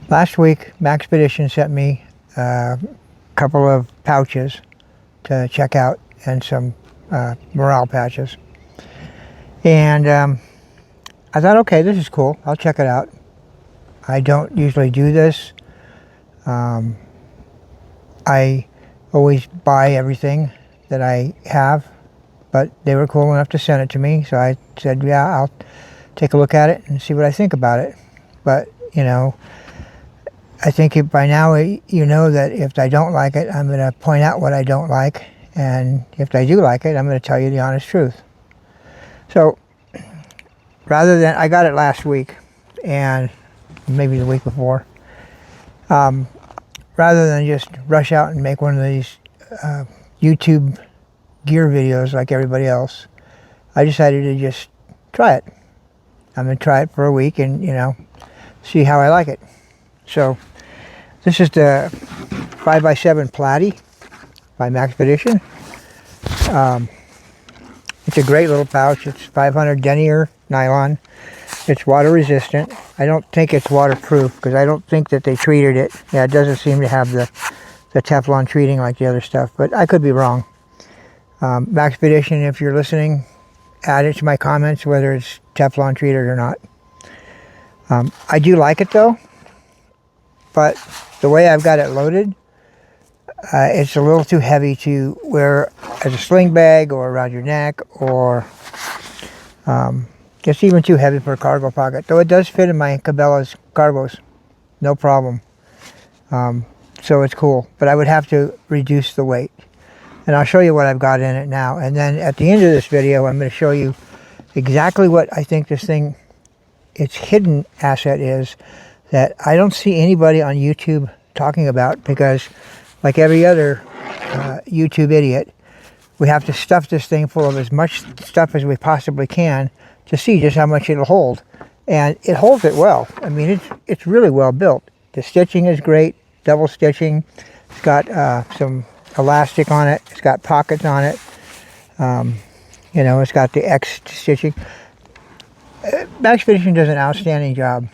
Last week, Maxpedition sent me a couple of pouches to check out and some morale patches. And I thought, okay, this is cool. I'll check it out. I don't usually do this. I always buy everything that I have, but they were cool enough to send it to me. So I said, yeah, I'll take a look at it and see what I think about it. But, you know, I think by now you know that if I don't like it, I'm going to point out what I don't like. And if I do like it, I'm going to tell you the honest truth. So rather than, I got it last week and maybe the week before. Rather than just rush out and make one of these YouTube gear videos like everybody else, I decided to just try it. I'm going to try it for a week and, you know, see how I like it. So this is the 5x7 Platy by Maxpedition. It's a great little pouch. It's 500 denier nylon. It's water resistant. I don't think it's waterproof because I don't think that they treated it. Yeah, it doesn't seem to have the Teflon treating like the other stuff, but I could be wrong. Maxpedition, if you're listening, add it to my comments whether it's Teflon treated or not. I do like it though, but the way I've got it loaded, it's a little too heavy to wear as a sling bag or around your neck, or it's even too heavy for a cargo pocket, though it does fit in my Cabela's cargos, no problem. So it's cool, but I would have to reduce the weight. And I'll show you what I've got in it now. And then at the end of this video, I'm going to show you exactly what I think this thing, its hidden asset is, that I don't see anybody on YouTube talking about, because like every other YouTube idiot, we have to stuff this thing full of as much stuff as we possibly can to see just how much it'll hold. And it holds it well. I mean, it's really well built. The stitching is great, double stitching. It's got some elastic on it. It's got pockets on it. You know, it's got the X stitching. Maxpedition does an outstanding job.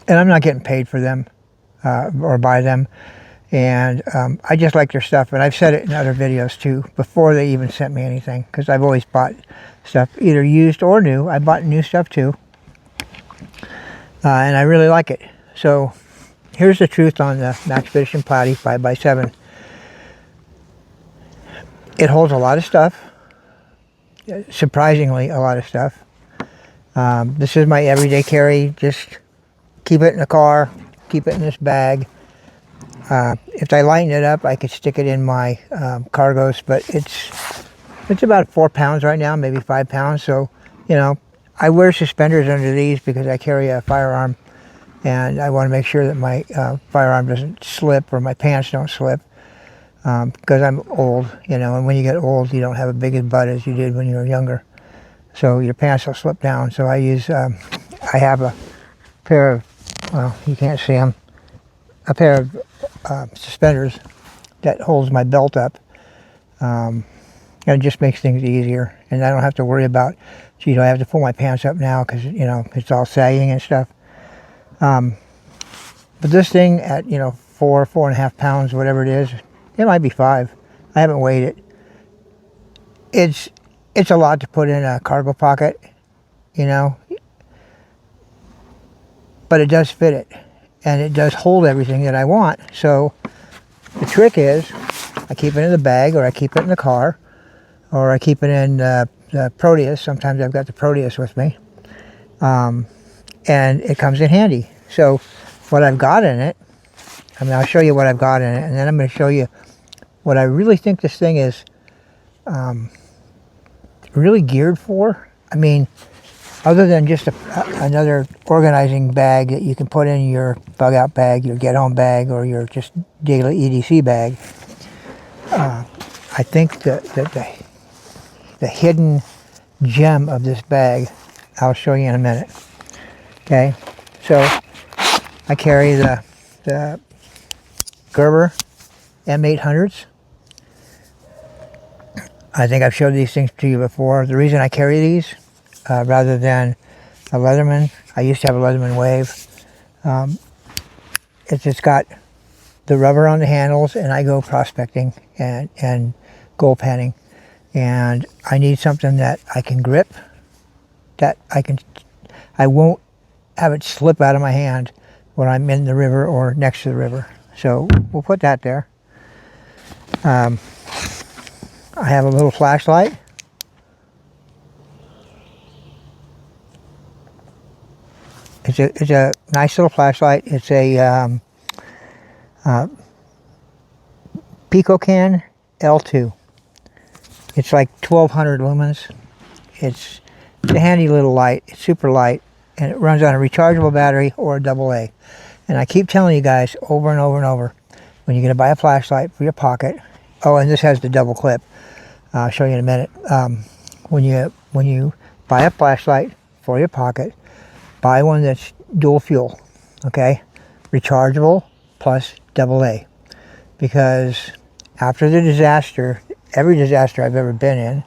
And I'm not getting paid for them or by them. And I just like their stuff. And I've said it in other videos too, before they even sent me anything, because I've always bought stuff either used or new. I bought new stuff too. And I really like it. So here's the truth on the Maxpedition Platy 5x7. It holds a lot of stuff. Surprisingly, a lot of stuff. This is my everyday carry. Just keep it in the car, keep it in this bag. If I lighten it up, I could stick it in my cargos, but it's about 4 pounds right now, maybe 5 pounds. So, you know, I wear suspenders under these because I carry a firearm, and I want to make sure that my firearm doesn't slip or my pants don't slip, because I'm old, you know, and when you get old, you don't have a big as butt as you did when you were younger. So your pants will slip down. So I use, I have a pair of, well, you can't see them, a pair of suspenders that holds my belt up. And it just makes things easier. And I don't have to worry about, gee, do I have to pull my pants up now because, you know, it's all sagging and stuff. But this thing at, you know, 4.5 pounds, whatever it is, it might be 5. I haven't weighed it. It's a lot to put in a cargo pocket, you know, but it does fit it, and it does hold everything that I want. So the trick is, I keep it in the bag, or I keep it in the car, or I keep it in the Proteus. Sometimes I've got the Proteus with me, and it comes in handy. So what I've got in it, I mean, I'll show you what I've got in it, and then I'm going to show you what I really think this thing is really geared for. I mean, other than just another organizing bag that you can put in your bug out bag, your get home bag, or your just daily EDC bag, I think that the hidden gem of this bag, I'll show you in a minute. Okay, so I carry the Gerber M800s. I think I've showed these things to you before. The reason I carry these rather than a Leatherman, I used to have a Leatherman Wave. it's just got the rubber on the handles, and I go prospecting and gold panning, and I need something that I can grip, that I won't have it slip out of my hand when I'm in the river or next to the river. So we'll put that there. I have a little flashlight. It's a nice little flashlight. It's a PicoCan L2. It's like 1200 lumens. It's a handy little light. It's super light, and it runs on a rechargeable battery or a AA. And I keep telling you guys over and over and over, when you're going to buy a flashlight for your pocket. Oh, and this has the double clip. I'll show you in a minute. When you buy a flashlight for your pocket, buy one that's dual fuel, okay? Rechargeable plus AA. Because after the disaster, every disaster I've ever been in,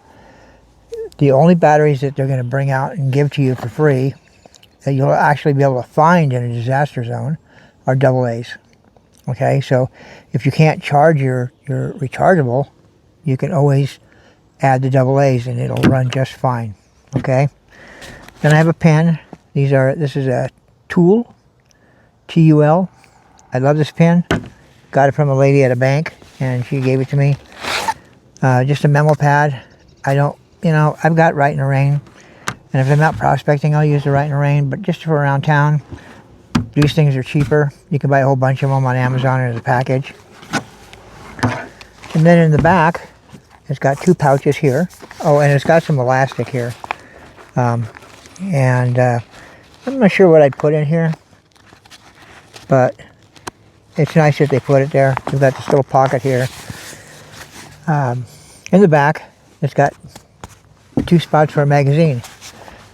the only batteries that they're going to bring out and give to you for free that you'll actually be able to find in a disaster zone are AA's. Okay, so if you can't charge your rechargeable, you can always add the AA's and it'll run just fine. Okay, then I have a pen. This is a Tool, T-U-L. I love this pen. Got it from a lady at a bank, and she gave it to me. Just a memo pad. I've got Write in the Rain, and if I'm out prospecting, I'll use the Write in the Rain, but just for around town, these things are cheaper. You can buy a whole bunch of them on Amazon as a package. And then in the back, it's got two pouches here. Oh, and it's got some elastic here. I'm not sure what I'd put in here, but it's nice that they put it there. We've got this little pocket here. In the back, it's got two spots for a magazine.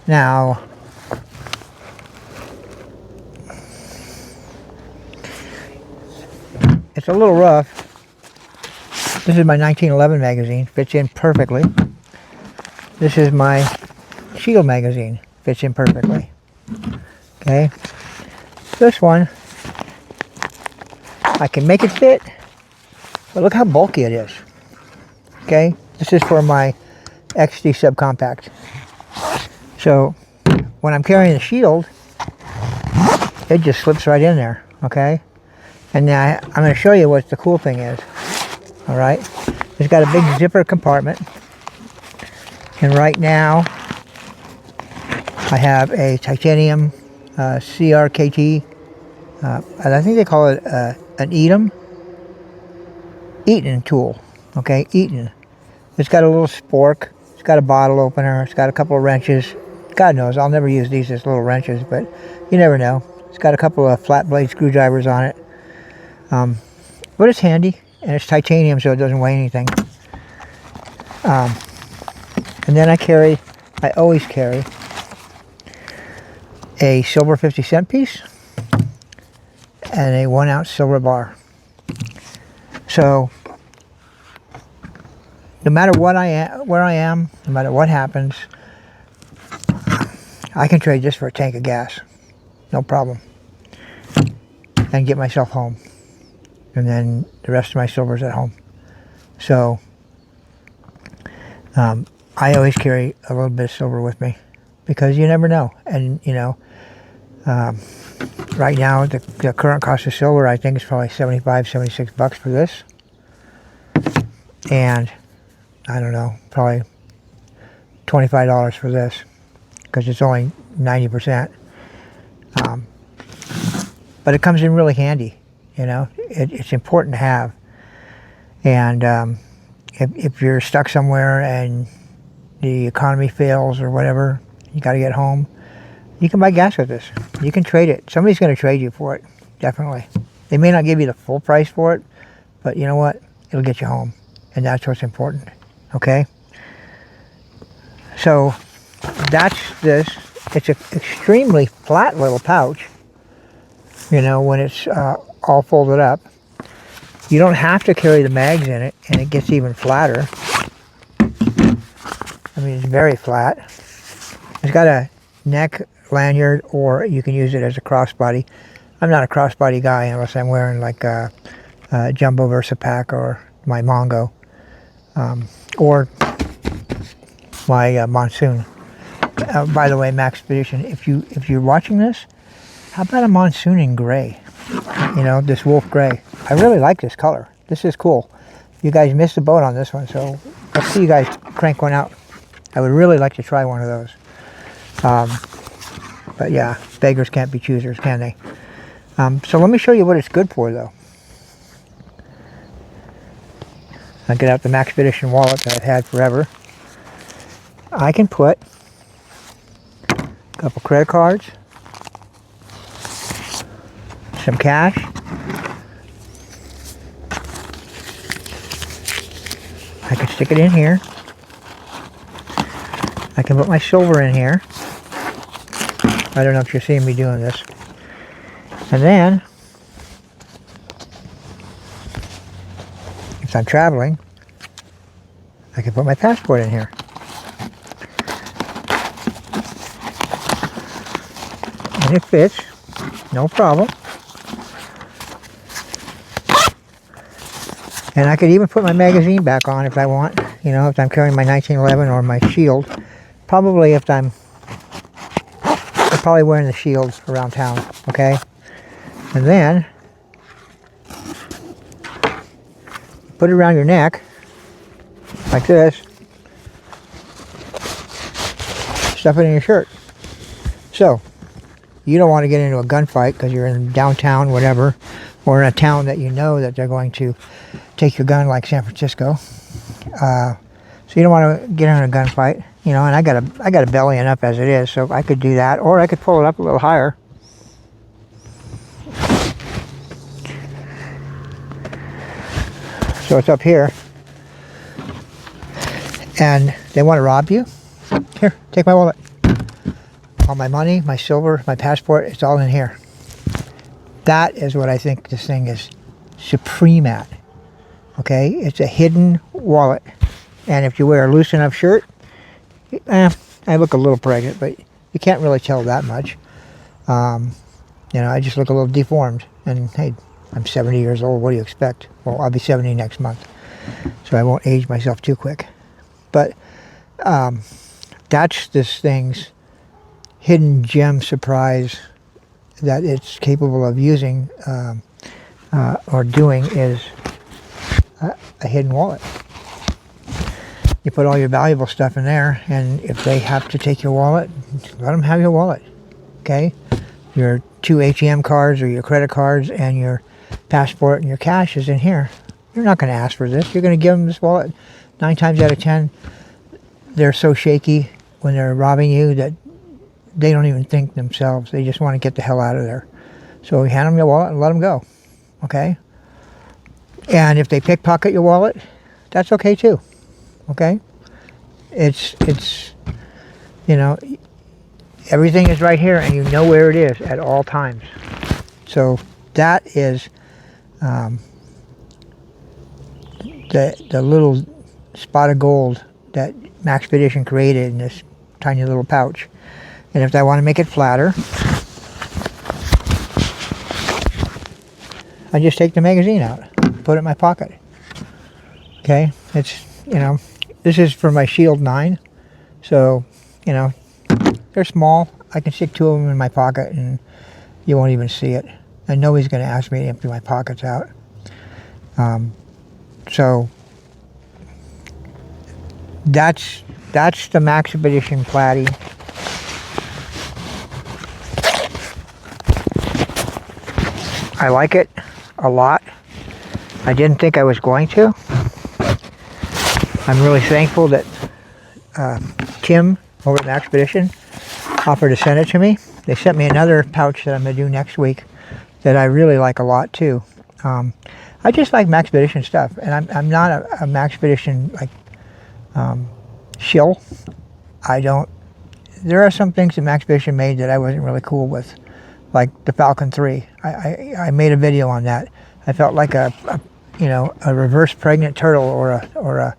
Now, it's a little rough. This is my 1911 magazine, fits in perfectly. This is my Shield magazine, fits in perfectly. Okay, this one, I can make it fit, but look how bulky it is. Okay, this is for my XD subcompact. So when I'm carrying the Shield, it just slips right in there. Okay, and now I'm going to show you what the cool thing is. All right, it's got a big zipper compartment, and right now I have a titanium CRKT. And I think they call it an Eaton tool. Okay, Eaton. It's got a little spork. It's got a bottle opener. It's got a couple of wrenches. God knows, I'll never use these as little wrenches, but you never know. It's got a couple of flat blade screwdrivers on it. But it's handy, and it's titanium, so it doesn't weigh anything. And then I always carry a silver 50-cent piece and a 1-ounce silver bar. So no matter where I am, no matter what happens, I can trade this for a tank of gas, no problem, and get myself home. And then the rest of my silver's at home. So I always carry a little bit of silver with me, because you never know. And right now the current cost of silver, I think, is probably $75-76 for this, and I don't know, probably $25 for this, because it's only 90%. But it comes in really handy. It's important to have. And if you're stuck somewhere and the economy fails or whatever, you got to get home, you can buy gas with this. You can trade it. Somebody's going to trade you for it, definitely. They may not give you the full price for it, but you know what? It'll get you home, and that's what's important. Okay? So that's this. It's an extremely flat little pouch, when it's all folded up. You don't have to carry the mags in it, and it gets even flatter. I mean, it's very flat. It's got a neck lanyard, or you can use it as a crossbody. I'm not a crossbody guy unless I'm wearing like a Jumbo Versa pack or my Mongo, or my Monsoon. By the way, Maxpedition, if you're watching this, how about a Monsoon in gray? You know, this wolf gray. I really like this color. This is cool. You guys missed the boat on this one, so let's see you guys crank one out. I would really like to try one of those. But yeah, beggars can't be choosers, can they? So let me show you what it's good for, though. I'll get out the Maxpedition wallet that I've had forever. I can put a couple credit cards, some cash, I can stick it in here. I can put my silver in here. I don't know if you're seeing me doing this. And then, if I'm traveling, I can put my passport in here. And it fits, no problem. And I could even put my magazine back on if I want, you know, if I'm carrying my 1911 or my Shield. Probably if I'm probably wearing the Shield around town, okay? And then, put it around your neck, like this. Stuff it in your shirt. So, you don't want to get into a gunfight because you're in downtown, whatever, or in a town that you know that they're going to take your gun, like San Francisco. So you don't want to get in a gunfight, you know. And I got a belly enough as it is, so I could do that, or I could pull it up a little higher. So it's up here, and they want to rob you. Here, take my wallet. All my money, my silver, my passport, it's all in here. That is what I think this thing is supreme at. Okay, it's a hidden wallet. And if you wear a loose enough shirt, I look a little pregnant, but you can't really tell that much. You know, I just look a little deformed. And hey, I'm 70 years old, what do you expect? Well, I'll be 70 next month, so I won't age myself too quick. But that's this thing's hidden gem surprise that it's capable of using or doing is a hidden wallet. You put all your valuable stuff in there, and if they have to take your wallet, let them have your wallet, okay? Your 2 ATM cards or your credit cards and your passport and your cash is in here. You're not going to ask for this. You're going to give them this wallet. 9 times out of 10, they're so shaky when they're robbing you that they don't even think themselves. They just want to get the hell out of there. So you hand them your wallet and let them go, okay? And if they pickpocket your wallet, that's okay too, okay? It's you know, everything is right here and you know where it is at all times. So that is the little spot of gold that Maxpedition created in this tiny little pouch. And if I want to make it flatter, I just take the magazine out, put it in my pocket. Okay, it's, you know, this is for my Shield 9, so, you know, they're small. I can stick 2 of them in my pocket and you won't even see it. And nobody's going to ask me to empty my pockets out. So that's the Maxpedition Platy. I like it a lot. I didn't think I was going to. I'm really thankful that Tim over at Maxpedition offered to send it to me. They sent me another pouch that I'm going to do next week that I really like a lot too. I just like Maxpedition stuff, and I'm not a Maxpedition like shill. There are some things that Maxpedition made that I wasn't really cool with, like the Falcon 3. I made a video on that. I felt like a reverse pregnant turtle or a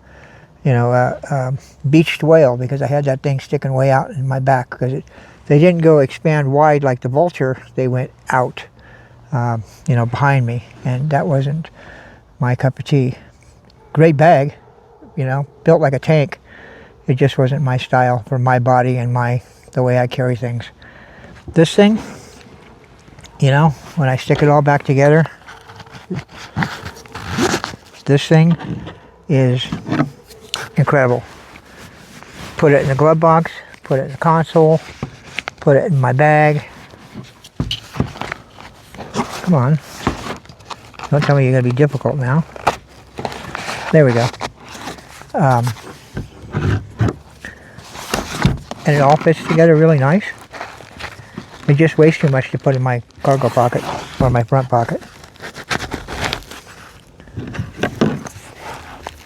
beached whale because I had that thing sticking way out in my back because they didn't go expand wide like the Vulture. They went out you know, behind me, and that wasn't my cup of tea. Great bag, you know, built like a tank. It just wasn't my style for my body and the way I carry things. This thing, you know, when I stick it all back together, this thing is incredible. Put it in the glove box, put it in the console, put it in my bag. Come on. Don't tell me you're going to be difficult now. There we go. And it all fits together really nice. It just weighs too much to put in my cargo pocket or my front pocket.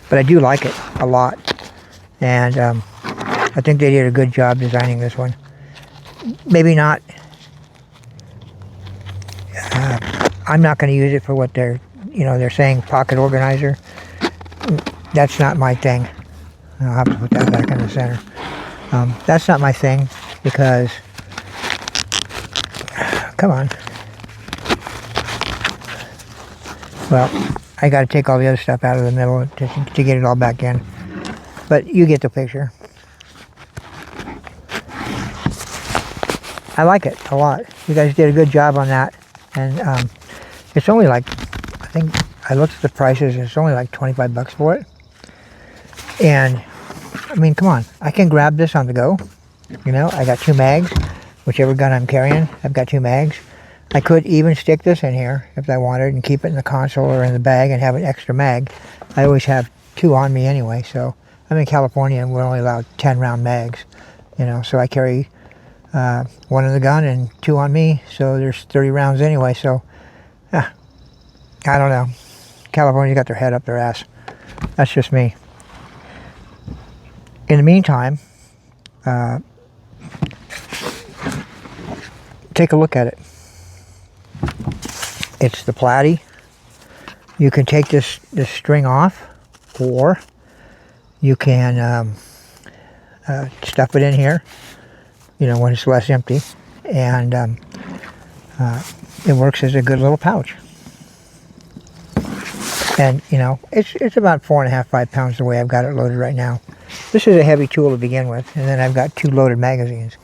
But I do like it a lot. And I think they did a good job designing this one. Maybe not. I'm not going to use it for what they're saying pocket organizer. That's not my thing. I'll have to put that back in the center. That's not my thing because, come on. Well, I got to take all the other stuff out of the middle to get it all back in. But you get the picture. I like it a lot. You guys did a good job on that. And it's only like, I think I looked at the prices, it's only like 25 bucks for it. And I mean, come on, I can grab this on the go. You know, I got 2 mags, whichever gun I'm carrying, I've got 2 mags. I could even stick this in here if I wanted and keep it in the console or in the bag and have an extra mag. I always have 2 on me anyway, so I'm in California and we're only allowed 10 round mags. You know, so I carry 1 in the gun and 2 on me, so there's 30 rounds anyway, so I don't know. California's got their head up their ass. That's just me. In the meantime, take a look at it. It's the Platy. You can take this string off, or you can stuff it in here, you know, when it's less empty, and it works as a good little pouch. And you know, it's about 4.5, 5 pounds the way I've got it loaded right now. This is a heavy tool to begin with, and then I've got 2 loaded magazines.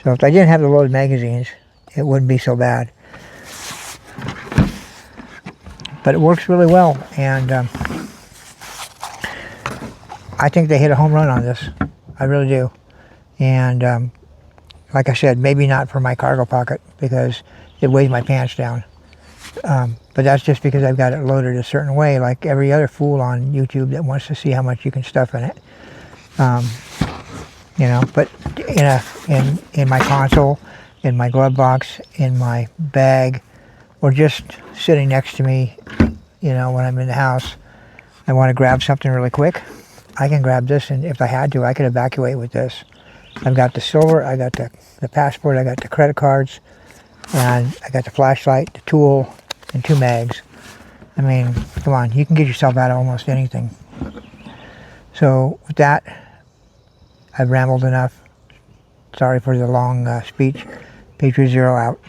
So if I didn't have the loaded magazines, it wouldn't be so bad. But it works really well, and I think they hit a home run on this. I really do. And like I said, maybe not for my cargo pocket because it weighs my pants down. But that's just because I've got it loaded a certain way, like every other fool on YouTube that wants to see how much you can stuff in it. You know, but in my console, in my glove box, in my bag, or just sitting next to me, you know, when I'm in the house, I want to grab something really quick, I can grab this, and if I had to, I could evacuate with this. I've got the silver, I got the passport, I got the credit cards, and I got the flashlight, the tool, and 2 mags. I mean, come on, you can get yourself out of almost anything. So with that, I've rambled enough. Sorry for the long speech. Patriot Zero out.